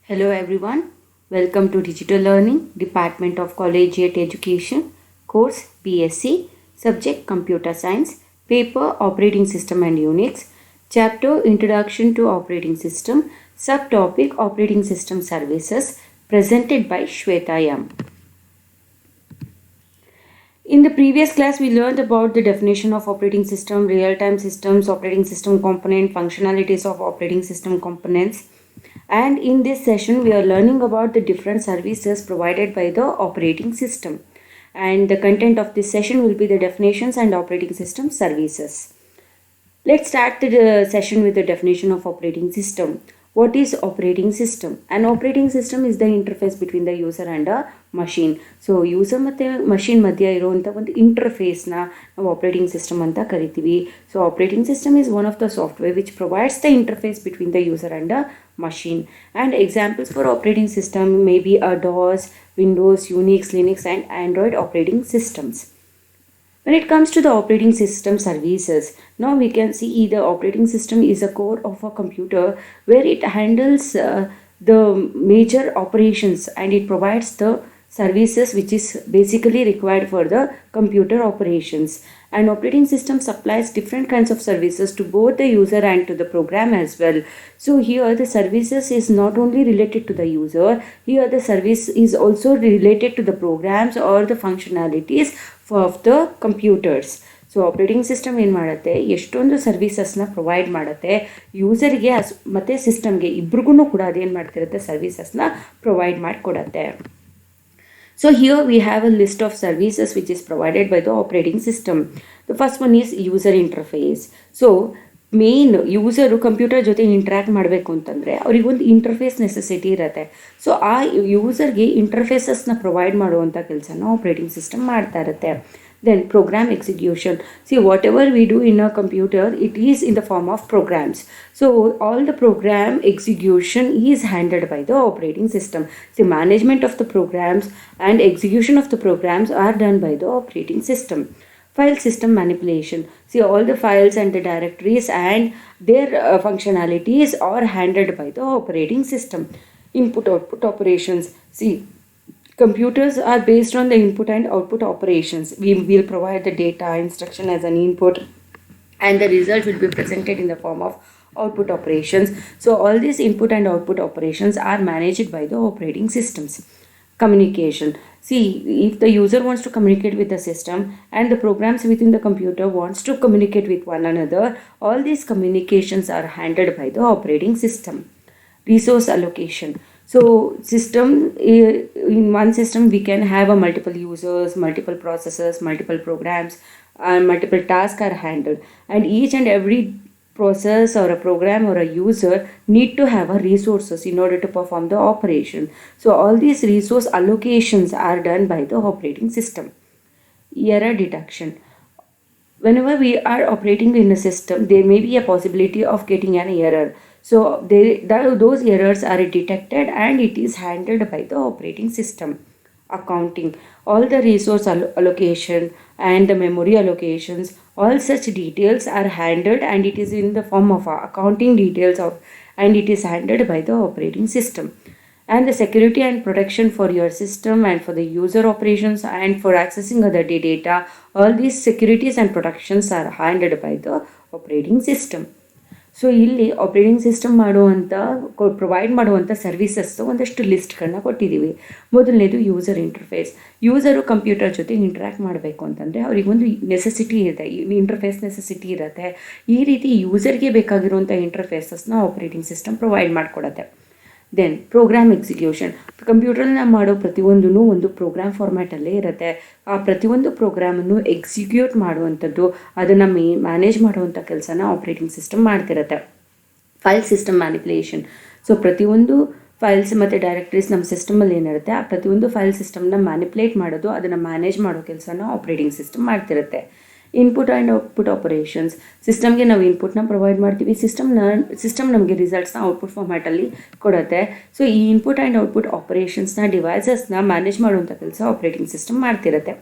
Hello everyone, welcome to Digital Learning, Department of Collegiate Education, course BSc, subject Computer Science, paper Operating System and Unix, chapter Introduction to Operating System, subtopic Operating System Services, presented by Shweta Yam. In the previous class, we learned about the definition of operating system, real-time systems, operating system component, functionalities of operating system components. And in this session, we are learning about the different services provided by the operating system. And the content of this session will be the definitions and operating system services. Let's start the session with the definition of operating system. What is operating system? An operating system is the interface between the user and a machine. So user ಮತ್ತು machine ಮಧ್ಯ ಇರುವಂಥ ಒಂದು ಇಂಟರ್ಫೇಸ್ನ ನಾವು operating system ಅಂತ ಕರಿತೀವಿ. So operating system is one of the software which provides the interface between the user and a machine. And examples for operating system may be a DOS, Windows, Unix, Linux and Android operating systems. When it comes to the operating system services, now we can see the operating system is a core of a computer where it handles the major operations and it provides the services which is basically required for the computer operations. And operating system supplies different kinds of services to both the user and to the program as well. So here the services is not only related to the user, here the service is also related to the programs or the functionalities of the computers. So operating system ಏನು ಮಾಡುತ್ತೆ, ಎಷ್ಟೊಂದು ಸರ್ವೀಸಸ್ನ provide ಮಾಡುತ್ತೆ ಯೂಸರ್ಗೆ ಮತ್ತು ಸಿಸ್ಟಮ್ಗೆ ಇಬ್ರಿಗೂ ಕೂಡ ಅದೇನು ಮಾಡ್ತಿರುತ್ತೆ, ಸರ್ವೀಸಸ್ನ provide ಮಾಡಿಕೊಡತ್ತೆ. So here we have a list of services which is provided by the operating system. The first one is user interface. So main user computer ಜೊತೆ ಇಂಟ್ರ್ಯಾಕ್ಟ್ ಮಾಡಬೇಕು ಅಂತಂದರೆ ಅವರಿಗೊಂದು ಇಂಟರ್ಫೇಸ್ ನೆಸೆಸಿಟಿ ಇರುತ್ತೆ. ಸೊ ಆ ಯೂಸರ್ಗೆ ಇಂಟರ್ಫೇಸಸ್ನ ಪ್ರೊವೈಡ್ ಮಾಡುವಂಥ ಕೆಲಸನ operating system ಮಾಡ್ತಾ ಇರುತ್ತೆ. Then program execution. See, whatever we do in a computer, it is in the form of programs. So all the program execution is handled by the operating system. See, management of the programs and execution of the programs are done by the operating system. File system manipulation. See, all the files and the directories and their functionalities are handled by the operating system. Input-output operations. See, computers are based on the input and output operations. We will provide the data instruction as an input and the result will be presented in the form of output operations. So all these input and output operations are managed by the operating systems. Communication. See, if the user wants to communicate with the system and the programs within the computer wants to communicate with one another, all these communications are handled by the operating system. Resource allocation. So system, in one system we can have a multiple users, multiple processors, multiple programs, and multiple tasks are handled, and each and every process or a program or a user need to have a resources in order to perform the operation. So all these resource allocations are done by the operating system. Error detection. Whenever we are operating in a system, there may be a possibility of getting an error. So those errors are detected and it is handled by the operating system. Accounting. All the resource allocation and the memory allocations, all such details are handled and it is in the form of accounting details of, and it is handled by the operating system. And the security and protection for your system and for the user operations and for accessing other data, all these securities and protections are handled by the operating system. So ಇಲ್ಲಿ operating system provide ಮಾಡುವಂಥ services ಒಂದಷ್ಟು ಲಿಸ್ಟ್ಗಳನ್ನ ಕೊಟ್ಟಿದ್ದೀವಿ. ಮೊದಲನೇದು user interface. User computer ಜೊತೆ interact ಮಾಡಬೇಕು ಅಂತಂದರೆ ಅವರಿಗೊಂದು necessity ಇದೆ, ಇಂಟರ್ಫೇಸ್ ನೆಸೆಸಿಟಿ ಇರುತ್ತೆ. ಈ ರೀತಿ ಯೂಸರ್ಗೆ ಬೇಕಾಗಿರುವಂಥ ಇಂಟರ್ಫೇಸಸ್ನ ಆಪ್ರೇಟಿಂಗ್ ಸಿಸ್ಟಮ್ ಪ್ರೊವೈಡ್ ಮಾಡಿಕೊಡುತ್ತೆ. Then program execution. ಕಂಪ್ಯೂಟರ್ನ ಮಾಡೋ ಪ್ರತಿಯೊಂದೂ ಒಂದು ಪ್ರೋಗ್ರಾಮ್ ಫಾರ್ಮ್ಯಾಟಲ್ಲೇ ಇರುತ್ತೆ. ಆ ಪ್ರತಿಯೊಂದು ಪ್ರೋಗ್ರಾಮನ್ನು ಎಕ್ಸಿಕ್ಯೂಟ್ ಮಾಡುವಂಥದ್ದು, ಅದನ್ನು ಮ್ಯಾನೇಜ್ ಮಾಡುವಂಥ ಕೆಲಸನ ಆಪ್ರೇಟಿಂಗ್ ಸಿಸ್ಟಮ್ ಮಾಡ್ತಿರುತ್ತೆ. File system manipulation. ಸೊ ಪ್ರತಿಯೊಂದು ಫೈಲ್ಸ್ ಮತ್ತು ಡೈರೆಕ್ಟರೀಸ್ ನಮ್ಮ ಸಿಸ್ಟಮಲ್ಲಿ ಏನಿರುತ್ತೆ, ಆ ಪ್ರತಿಯೊಂದು ಫೈಲ್ ಸಿಸ್ಟಮ್ನ ಮ್ಯಾನಿಪುಲೇಟ್ ಮಾಡೋದು, ಅದನ್ನು ಮ್ಯಾನೇಜ್ ಮಾಡೋ ಕೆಲಸನ ಆಪ್ರೇಟಿಂಗ್ ಸಿಸ್ಟಮ್ ಮಾಡ್ತಿರುತ್ತೆ. Input and output operations. ಸಿಸ್ಟಮ್ಗೆ ನಾವು ಇನ್ಪುಟ್ನ ಪ್ರೊವೈಡ್ ಮಾಡ್ತೀವಿ, ಸಿಸ್ಟಮ್ ನಮಗೆ ರಿಸಲ್ಟ್ಸ್ನ ಔಟ್ಪುಟ್ ಫಾರ್ಮ್ಯಾಟಲ್ಲಿ ಕೊಡುತ್ತೆ. ಸೊ ಈ ಇನ್ಪುಟ್ ಆ್ಯಂಡ್ ಔಟ್ಪುಟ್ ಆಪರೇಷನ್ಸ್ನ ಡಿವೈಸಸ್ನ ಮ್ಯಾನೇಜ್ ಮಾಡುವಂಥ ಕೆಲಸ ಆಪ್ರೇಟಿಂಗ್ ಸಿಸ್ಟಮ್ ಮಾಡ್ತಿರುತ್ತೆ.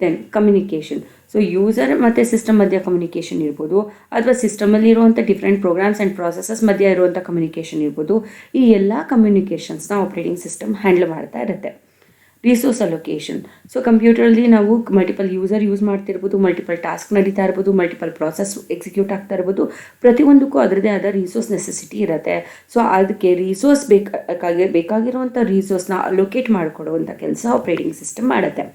Then communication. ಸೊ ಯೂಸರ್ ಮತ್ತು ಸಿಸ್ಟಮ್ ಮಧ್ಯೆ ಕಮ್ಯುನಿಕೇಷನ್ ಇರ್ಬೋದು, ಅಥವಾ ಸಿಸ್ಟಮಲ್ಲಿ ಇರುವಂಥ ಡಿಫ್ರೆಂಟ್ ಪ್ರೋಗ್ರಾಮ್ಸ್ ಆ್ಯಂಡ್ ಪ್ರಾಸೆಸಸ್ ಮಧ್ಯೆ ಇರುವಂಥ ಕಮ್ಯುನಿಕೇಷನ್ ಇರ್ಬೋದು. ಈ ಎಲ್ಲ ಕಮ್ಯುನಿಕೇಷನ್ಸ್ನ ಆಪ್ರೇಟಿಂಗ್ ಸಿಸ್ಟಮ್ ಹ್ಯಾಂಡಲ್ ಮಾಡ್ತಾ ಇರುತ್ತೆ. Resource allocation. ಸೊ ಕಂಪ್ಯೂಟರಲ್ಲಿ ನಾವು ಮಲ್ಟಿಪಲ್ ಯೂಸರ್ ಯೂಸ್ ಮಾಡ್ತಿರ್ಬೋದು, ಮಲ್ಟಿಪಲ್ ಟಾಸ್ಕ್ ನಡೀತಾ ಇರ್ಬೋದು, ಮಲ್ಟಿಪಲ್ ಪ್ರಾಸೆಸ್ ಎಕ್ಸಿಕ್ಯೂಟ್ ಆಗ್ತಾ ಇರ್ಬೋದು. ಪ್ರತಿಯೊಂದಕ್ಕೂ ಅದರದ್ದೇ ಆದ ರಿಸೋರ್ಸ್ ನೆಸೆಸಿಟಿ ಇರುತ್ತೆ. ಸೊ ಅದಕ್ಕೆ ರಿಸೋರ್ಸ್ ಬೇಕಾಗಿರುವಂಥ ರಿಸೋರ್ಸ್ನ ಅಲೋಕೇಟ್ ಮಾಡಿಕೊಡುವಂಥ ಕೆಲಸ ಆಪ್ರೇಟಿಂಗ್ ಸಿಸ್ಟಮ್ ಮಾಡುತ್ತೆ.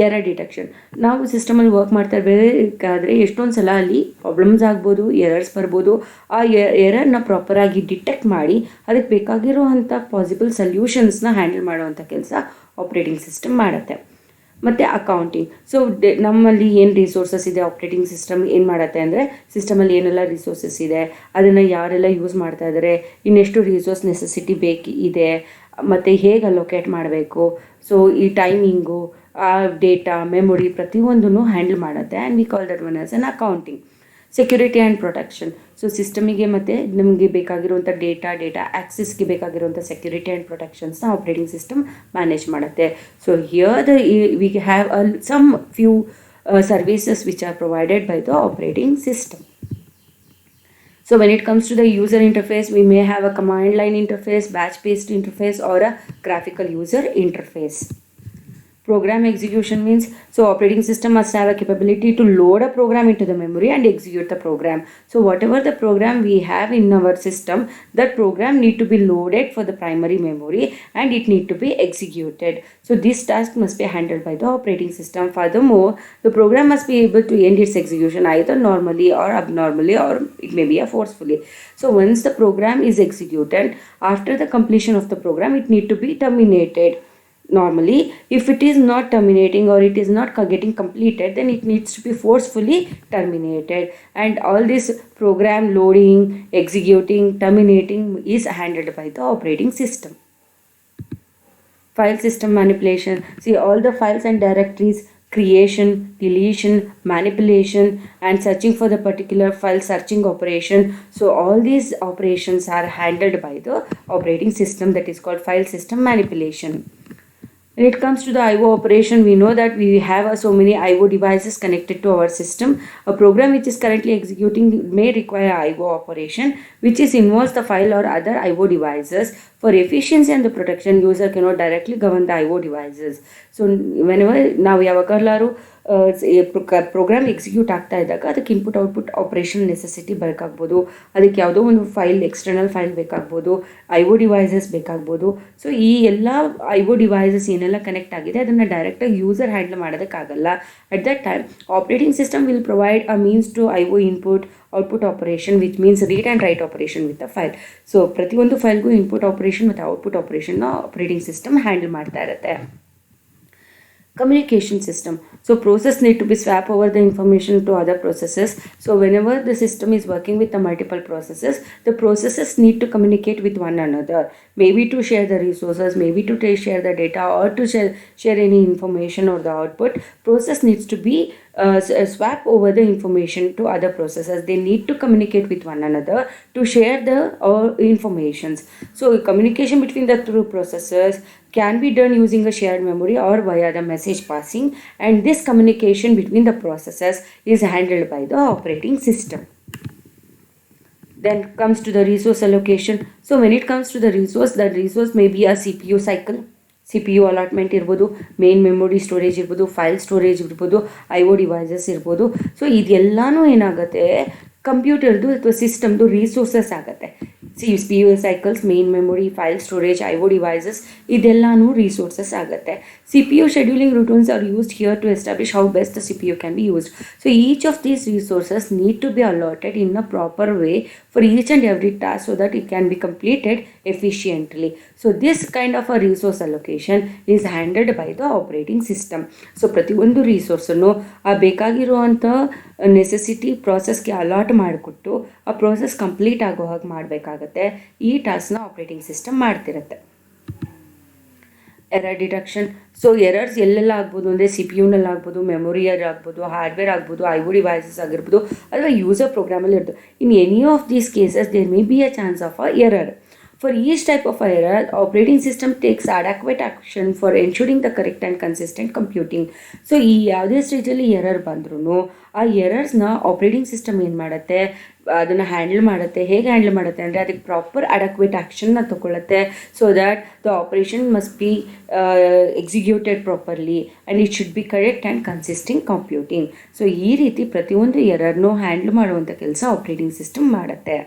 Error detection. ನಾವು ಸಿಸ್ಟಮಲ್ಲಿ ವರ್ಕ್ ಮಾಡ್ತಾ ಇರಬೇಕಾದ್ರೆ ಎಷ್ಟೊಂದು ಸಲ ಅಲ್ಲಿ ಪ್ರಾಬ್ಲಮ್ಸ್ ಆಗ್ಬೋದು, ಎರರ್ಸ್ ಬರ್ಬೋದು. ಆ ಎರರ್ನ ಪ್ರಾಪರಾಗಿ ಡಿಟೆಕ್ಟ್ ಮಾಡಿ ಅದಕ್ಕೆ ಬೇಕಾಗಿರುವಂಥ ಪಾಸಿಬಲ್ ಸೊಲ್ಯೂಷನ್ಸ್ನ ಹ್ಯಾಂಡಲ್ ಮಾಡುವಂಥ ಕೆಲಸ ಆಪ್ರೇಟಿಂಗ್ ಸಿಸ್ಟಮ್ ಮಾಡುತ್ತೆ. ಮತ್ತು ಅಕೌಂಟಿಂಗ್. ಸೊ ನಮ್ಮಲ್ಲಿ ಏನು ರಿಸೋರ್ಸಸ್ ಇದೆ, ಆಪ್ರೇಟಿಂಗ್ ಸಿಸ್ಟಮ್ ಏನು ಮಾಡುತ್ತೆ ಅಂದರೆ ಸಿಸ್ಟಮಲ್ಲಿ ಏನೆಲ್ಲ ರಿಸೋರ್ಸಸ್ ಇದೆ, ಅದನ್ನು ಯಾರೆಲ್ಲ ಯೂಸ್ ಮಾಡ್ತಾ ಇದ್ದಾರೆ, ಇನ್ನೆಷ್ಟು ರಿಸೋರ್ಸ್ ನೆಸೆಸಿಟಿ ಇದೆ, ಮತ್ತು ಹೇಗೆ ಅಲೋಕೇಟ್ ಮಾಡಬೇಕು, ಸೊ ಈ ಟೈಮಿಂಗು, ಡೇಟಾ, ಮೆಮೊರಿ ಪ್ರತಿಯೊಂದನ್ನು ಹ್ಯಾಂಡಲ್ ಮಾಡುತ್ತೆ. And we call that one as an accounting. Security and protection. So ಸಿಸ್ಟಮಿಗೆ ಮತ್ತು ನಮಗೆ ಬೇಕಾಗಿರುವಂಥ ಡೇಟಾ ಆ್ಯಕ್ಸೆಸ್ಗೆ ಬೇಕಾಗಿರುವಂಥ ಸೆಕ್ಯೂರಿಟಿ ಆ್ಯಂಡ್ ಪ್ರೊಟೆಕ್ಷನ್ಸ್ನ ಆಪ್ರೇಟಿಂಗ್ ಸಿಸ್ಟಮ್ ಮ್ಯಾನೇಜ್ ಮಾಡುತ್ತೆ. So here we have some few services which are provided by the operating system. So when it comes to the user interface, we may have a command line interface, batch-based interface, or a graphical user interface. Program execution means, so operating system must have a capability to load a program into the memory and execute the program. So whatever the program we have in our system, that program need to be loaded for the primary memory and it need to be executed. So this task must be handled by the operating system. Furthermore, the program must be able to end its execution either normally or abnormally, or it may be forcefully. So once the program is executed, after the completion of the program, it need to be terminated. Normally, if it is not terminating or it is not getting completed, then it needs to be forcefully terminated. And all this program loading, executing, terminating is handled by the operating system. File system manipulation. See, all the files and directories, creation, deletion, manipulation, and searching for the particular file searching operation. So all these operations are handled by the operating system, that is called file system manipulation. When it comes to the I/O operation, we know that we have so many I/O devices connected to our system. A program which is currently executing may require I/O operation, which involves the file or other I/O devices. For efficiency and the protection, user cannot directly govern the I/O devices. So whenever ನಾವು ಯಾವಾಗಲಾರು program execute ಆಗ್ತಾ ಇದ್ದಾಗ ಅದಕ್ಕೆ input output operation necessity ಬೇಕಾಗ್ಬೋದು, ಅದಕ್ಕೆ ಯಾವುದೋ ಒಂದು file, external file ಬೇಕಾಗ್ಬೋದು, I/O devices ಬೇಕಾಗ್ಬೋದು. ಸೊ ಈ ಎಲ್ಲ I/O ಡಿವೈಸಸ್ ಏನೆಲ್ಲ ಕನೆಕ್ಟ್ ಆಗಿದೆ ಅದನ್ನು ಡೈರೆಕ್ಟಾಗಿ ಯೂಸರ್ ಹ್ಯಾಂಡಲ್ ಮಾಡೋದಕ್ಕಾಗಲ್ಲ. At that time operating system will provide a means to I/O input output operation, which means read and write operation with the file. So ಪ್ರತಿಯೊಂದು ಫೈಲ್ಗೂ ಇನ್ಪುಟ್ ಆಪರೇಷನ್ ಮತ್ತು output ಆಪರೇಷನ್ನ operating system handle ಮಾಡ್ತಾ ಇರುತ್ತೆ. Communication system. So process need to be swap over the information to other processes. So whenever the system is working with the multiple processes, the processes need to communicate with one another, maybe to share the resources, maybe to share the data, or to share any information or the output. Process needs to be swap over the information to other processes. They need to communicate with one another to share the informations. So communication between the two processes can be done using a shared memory or via the message passing, and this communication between the processes is handled by the operating system. Then comes to the resource allocation. So when it comes to the resource may be a CPU cycle, CPU allotment ಇರ್ಬೋದು, main memory storage ಇರ್ಬೋದು, file storage ಇರ್ಬೋದು, I/O devices ಇರ್ಬೋದು. So ಇದೆಲ್ಲನೂ ಏನಾಗುತ್ತೆ, ಕಂಪ್ಯೂಟರ್ದು ಅಥವಾ ಸಿಸ್ಟಮ್ದು resources ಆಗುತ್ತೆ. CPU cycles, main memory, file storage, I/O devices, ಇದೆಲ್ಲನೂ resources ಆಗುತ್ತೆ. CPU scheduling routines are used here to establish how best the CPU can be used. So each of these resources need to be allotted in a proper way for each and every task so that it can be completed efficiently. So this kind of a resource allocation is handled by the operating system. So ಪ್ರತಿಯೊಂದು ರಿಸೋರ್ಸನ್ನು ಆ ಬೇಕಾಗಿರುವಂಥ necessity ಪ್ರಾಸೆಸ್ಗೆ allot ಮಾಡಿಕೊಟ್ಟು ಆ process complete ಆಗೋ ಹಾಗೆ ಮಾಡಬೇಕಾಗತ್ತೆ. ಈ ಟಾಸ್ಕ್ನ ಆಪ್ರೇಟಿಂಗ್ ಸಿಸ್ಟಮ್ ಮಾಡ್ತಿರುತ್ತೆ. Error detection. ಸೊ ಎರರ್ಸ್ ಎಲ್ಲೆಲ್ಲ ಆಗ್ಬೋದು ಅಂದರೆ CPU ಆಗ್ಬೋದು, ಮೆಮೊರಿಯಲ್ಲಿ ಆಗ್ಬೋದು, ಹಾರ್ಡ್ವೇರ್ ಆಗ್ಬೋದು, I/O ಡಿವೈಸಸ್ ಆಗಿರ್ಬೋದು, ಅಥವಾ ಯೂಸರ್ ಪ್ರೋಗ್ರಾಮಲ್ಲಿ ಇರ್ಬೋದು. In any of these cases there may be a chance of a error. For each type of error, operating system takes adequate action for ensuring the correct and consistent computing. So ಈ ಯಾವುದೇ ಸ್ಟೇಜಲ್ಲಿ error ಬಂದ್ರೂ ಆ ಎರರ್ಸ್ನ operating system ಏನು ಮಾಡುತ್ತೆ, ಅದನ್ನು handle ಮಾಡುತ್ತೆ. ಹೇಗೆ ಹ್ಯಾಂಡಲ್ ಮಾಡುತ್ತೆ ಅಂದರೆ ಅದಕ್ಕೆ ಪ್ರಾಪರ್ ಅಡಕ್ವೇಟ್ ಆ್ಯಕ್ಷನ್ನ ತಗೊಳುತ್ತೆ. So that the operation must be executed properly and it should be correct and consisting computing. So ಈ ರೀತಿ ಪ್ರತಿಯೊಂದು ಎರರ್ನೂ ಹ್ಯಾಂಡಲ್ ಮಾಡುವಂಥ ಕೆಲಸ ಆಪ್ರೇಟಿಂಗ್ ಸಿಸ್ಟಮ್ ಮಾಡುತ್ತೆ.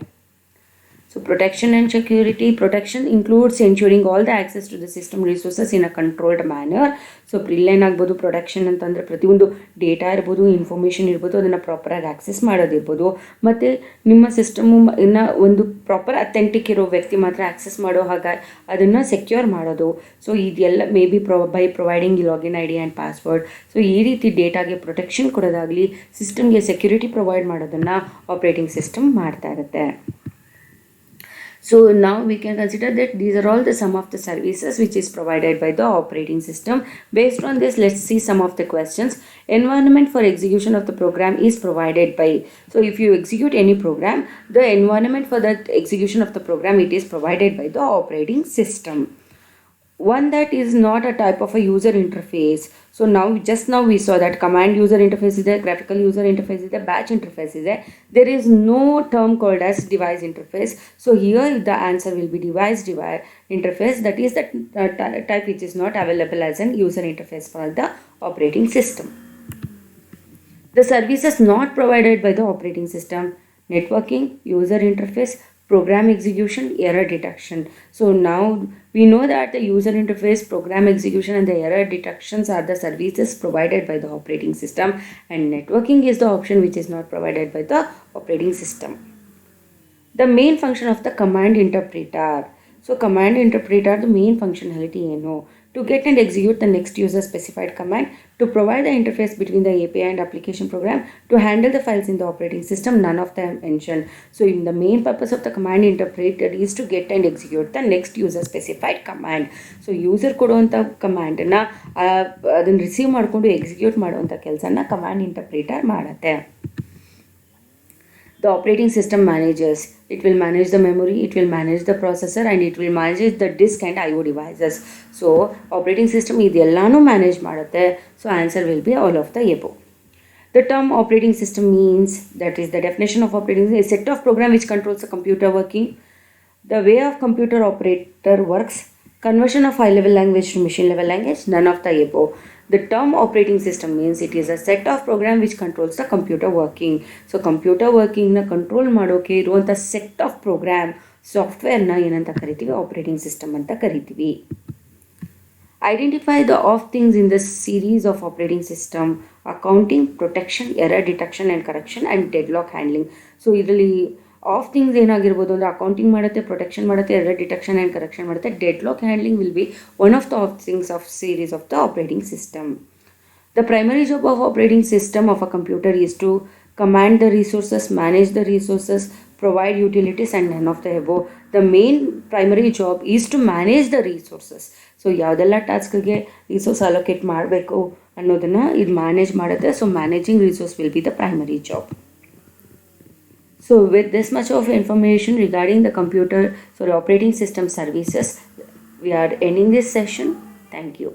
So protection and security. Protection includes ensuring all the access to the system resources in a controlled manner. So ಪ್ರಿಲೈನ್ ಆಗ್ಬೋದು. Protection ಅಂತಂದರೆ ಪ್ರತಿಯೊಂದು ಡೇಟಾ ಇರ್ಬೋದು, ಇನ್ಫಾರ್ಮೇಷನ್ ಇರ್ಬೋದು, ಅದನ್ನು ಪ್ರಾಪರಾಗಿ ಆಕ್ಸೆಸ್ ಮಾಡೋದಿರ್ಬೋದು. ಮತ್ತು ನಿಮ್ಮ ಸಿಸ್ಟಮು ಇನ್ನು ಒಂದು ಪ್ರಾಪರ್ ಅಥೆಂಟಿಕ್ ಇರೋ ವ್ಯಕ್ತಿ ಮಾತ್ರ ಆಕ್ಸೆಸ್ ಮಾಡೋ ಹಾಗೆ ಅದನ್ನು ಸೆಕ್ಯೂರ್ ಮಾಡೋದು. ಸೊ ಇದೆಲ್ಲ may be by providing login I D and password. So ಈ ರೀತಿ ಡೇಟಾಗೆ ಪ್ರೊಟೆಕ್ಷನ್ ಕೊಡೋದಾಗಲಿ, ಸಿಸ್ಟಮ್ಗೆ ಸೆಕ್ಯೂರಿಟಿ ಪ್ರೊವೈಡ್ ಮಾಡೋದನ್ನು ಆಪ್ರೇಟಿಂಗ್ ಸಿಸ್ಟಮ್ ಮಾಡ್ತಾ ಇರುತ್ತೆ. So now we can consider that these are all the some of the services which is provided by the operating system. Based on this, let's see some of the questions. Environment for execution of the program is provided by. So if you execute any program, the environment for that execution of the program, it is provided by the operating system. One that is not a type of a user interface. So now we saw that command user interface is there, graphical user interface is there, batch interface is there. There is no term called as device interface. So here the answer will be device interface. That is the type which is not available as an user interface for the operating system. The services not provided by the operating system: networking, user interface, program execution, error detection. So now we know that the user interface, program execution and the error detections are the services provided by the operating system, and networking is the option which is not provided by the operating system. The main function of the command interpreter. So command interpreter, the main functionality to get and execute the next user specified command, to provide the interface between the API and application program, to handle the files in the operating system. None of them mentioned. So in the main purpose of the command interpreter is to get and execute the next user specified command. So user ಕೊಡುವಂಥ ಕಮ್ಯಾಂಡನ್ನು ಅದನ್ನು receive ಮಾಡಿಕೊಂಡು execute ಮಾಡುವಂಥ ಕೆಲಸನ command interpreter ಮಾಡುತ್ತೆ. The operating system manages. It will manage the memory, it will manage the processor, and it will manage the disk and IO devices. So operating system ಇದೆಲ್ಲಾನು manage ಮಾಡುತ್ತೆ. So answer will be all of the above. The term operating system means, that is the definition of operating system, a set of program which controls the computer working, the way of computer operator works, conversion of high level language to machine level language. None of the above. The term operating system means it is a set of program which controls the computer working. So computer working na control ಮಾಡೋಕೆ ಇರುವಂಥ set of program ಸಾಫ್ಟ್ವೇರ್ನ ಏನಂತ ಕರಿತೀವಿ, operating system ಅಂತ ಕರಿತೀವಿ. Identify the off things in the series of operating system: accounting, protection, error detection and correction, and deadlock handling. So ಇದರಲ್ಲಿ of things ಏನಾಗಿರ್ಬೋದು ಅಂದರೆ ಅಕೌಂಟಿಂಗ್ ಮಾಡುತ್ತೆ, ಪ್ರೊಟೆಕ್ಷನ್ ಮಾಡುತ್ತೆ, ಎರರ್ ಡಿಟೆಕ್ಷನ್ ಆ್ಯಂಡ್ ಕರೆಕ್ಷನ್ ಮಾಡುತ್ತೆ. Deadlock handling will be one of the of things of series of the operating system. The primary job of operating system of a computer is to command the resources, manage the resources, provide utilities, and none of the above. The main primary job is to manage the resources. So ಯಾವುದೆಲ್ಲ ಟಾಸ್ಕ್ಗೆ resource allocate ಮಾಡಬೇಕು ಅನ್ನೋದನ್ನು ಇದು manage ಮಾಡುತ್ತೆ. So managing resource will be the primary job. So with this much of information regarding the computer, operating system services, we are ending this session. Thank you.